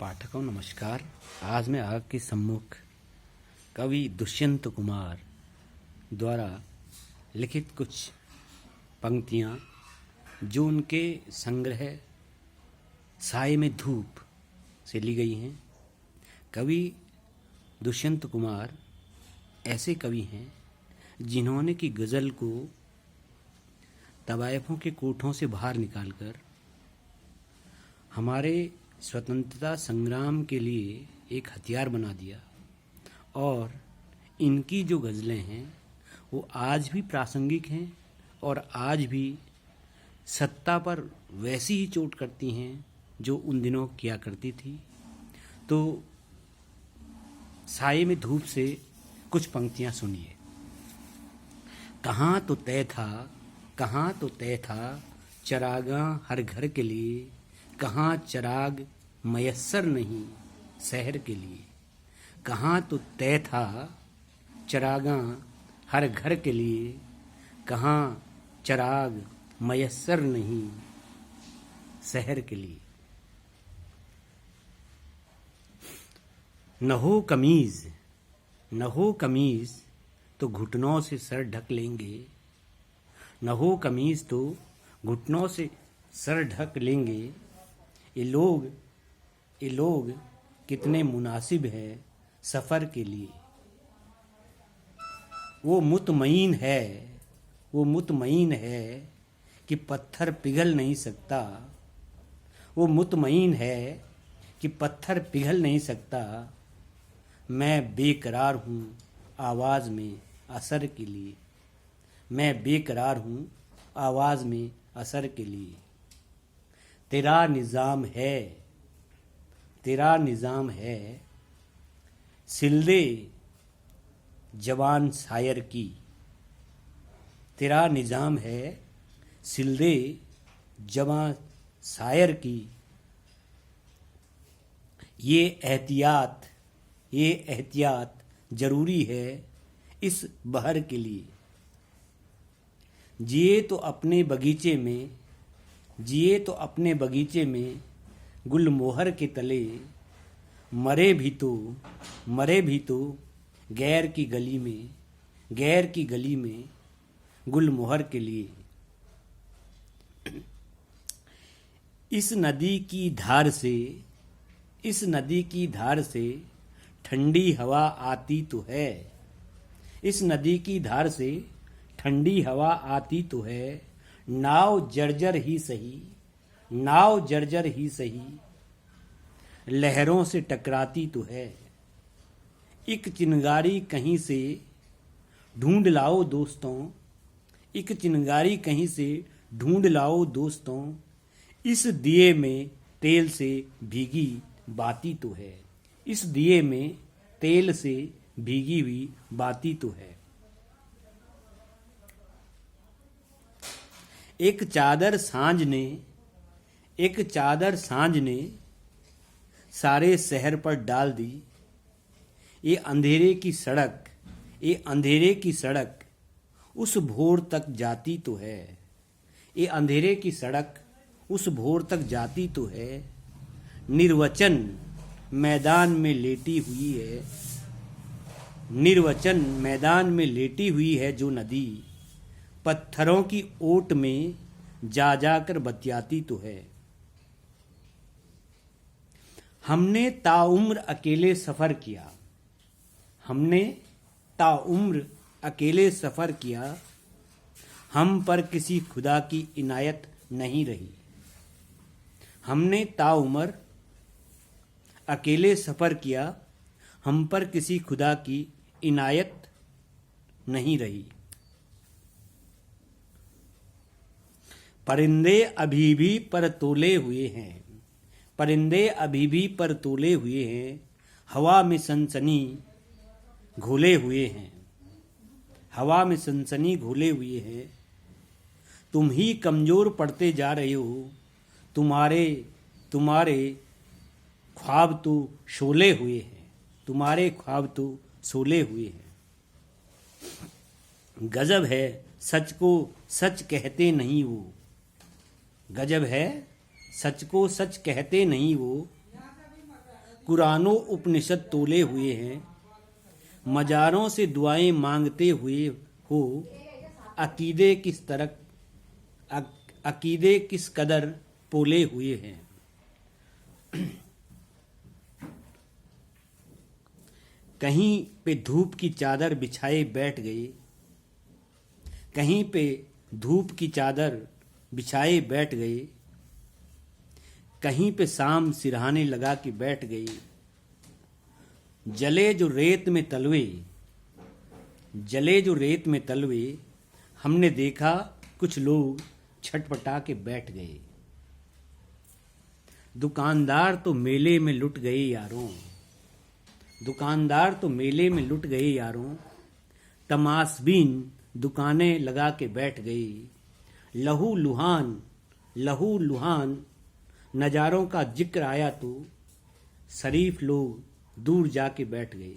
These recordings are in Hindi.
पाठकों नमस्कार। आज मैं आपके सम्मुख कवि दुष्यंत कुमार द्वारा लिखित कुछ पंक्तियाँ जो उनके संग्रह साए में धूप से ली गई हैं। कवि दुष्यंत कुमार ऐसे कवि हैं जिन्होंने की गज़ल को तवायफों के कोठों से बाहर निकालकर हमारे स्वतंत्रता संग्राम के लिए एक हथियार बना दिया और इनकी जो गज़लें हैं वो आज भी प्रासंगिक हैं और आज भी सत्ता पर वैसी ही चोट करती हैं जो उन दिनों किया करती थी। तो साए में धूप से कुछ पंक्तियाँ सुनिए। कहाँ तो तय था चरागां हर घर के लिए, कहाँ चराग मयस्सर नहीं शहर के लिए। कहाँ तो तय था चरागां हर घर के लिए, कहाँ चराग मयस्सर नहीं शहर के लिए। न हो कमीज तो घुटनों से सर ढक लेंगे, न हो कमीज तो घुटनों से सर ढक लेंगे। ये लोग कितने मुनासिब है सफ़र के लिए। वो मुतमईन है कि पत्थर पिघल नहीं सकता। वो मुतमईन है कि पत्थर पिघल नहीं सकता। मैं बेकरार हूँ आवाज़ में असर के लिए। मैं बेकरार हूँ आवाज़ में असर के लिए। तेरा निज़ाम है सिलदे जवान शायर की। तेरा निज़ाम है सिलदे जवान शायर की। ये एहतियात जरूरी है इस बहर के लिए। जिए तो अपने बगीचे में गुलमोहर के तले, मरे भी तो गैर की गली में गुलमोहर के लिए। इस नदी की धार से ठंडी हवा आती तो है। इस नदी की धार से ठंडी हवा आती तो है। नाव जर्जर ही सही लहरों से टकराती तो है। एक चिंगारी कहीं से ढूंढ लाओ दोस्तों। इस दिए में तेल से भीगी बाती तो है। इस दिए में तेल से भीगी हुई बाती तो है। एक चादर सांझ ने सारे शहर पर डाल दी। ये अंधेरे की सड़क उस भोर तक जाती तो है। ये अंधेरे की सड़क उस भोर तक जाती तो है। निर्वचन मैदान में लेटी हुई है जो नदी, पत्थरों की ओट में जाकर बतियाती तो है। हमने ताउम्र अकेले सफ़र किया। हम पर किसी खुदा की इनायत नहीं रही। हमने ताउम्र अकेले सफ़र किया। हम पर किसी खुदा की इनायत नहीं रही। परिंदे अभी भी पर तोले हुए हैं। हवा में सनसनी घोले हुए हैं। तुम ही कमज़ोर पड़ते जा रहे हो। तुम्हारे ख्वाब तो शोले हुए हैं। गजब है सच को सच कहते नहीं वो। सच को सच कहते नहीं वो। कुरानो उपनिषद तोले हुए हैं, मजारों से दुआएं मांगते हुए हो, अकीदे किस कदर पोले हुए हैं। कहीं पे धूप की चादर बिछाए बैठ गए, कहीं पे धूप की चादर बिछाए बैठ गए, कहीं पे शाम सिरहाने लगा के बैठ गई। जले जो रेत में तलवे, हमने देखा कुछ लोग छटपटा के बैठ गए। दुकानदार तो मेले में लुट गए यारों, तमाशबीन दुकानें लगा के बैठ गई। लहू लुहान नजारों का जिक्र आया तो शरीफ लोग दूर जाके बैठ गए।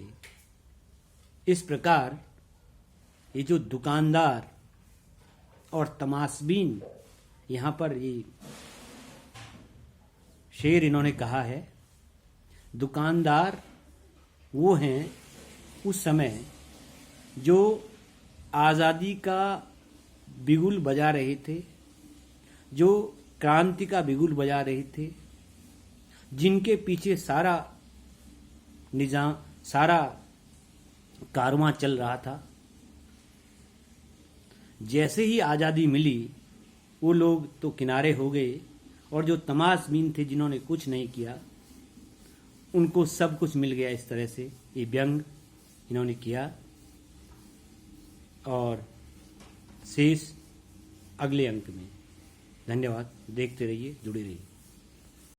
इस प्रकार ये जो दुकानदार और तमाशबीन, यहाँ पर ये शेर इन्होंने कहा है। दुकानदार वो हैं उस समय जो आज़ादी का बिगुल बजा रहे थे, जो क्रांति का बिगुल बजा रहे थे, जिनके पीछे सारा निजाम, सारा कारवां चल रहा था। जैसे ही आज़ादी मिली वो लोग तो किनारे हो गए, और जो तमाशबीन थे जिन्होंने कुछ नहीं किया उनको सब कुछ मिल गया। इस तरह से ये व्यंग इन्होंने किया। और शेष अगले अंक में। धन्यवाद। देखते रहिए, जुड़े रहिए।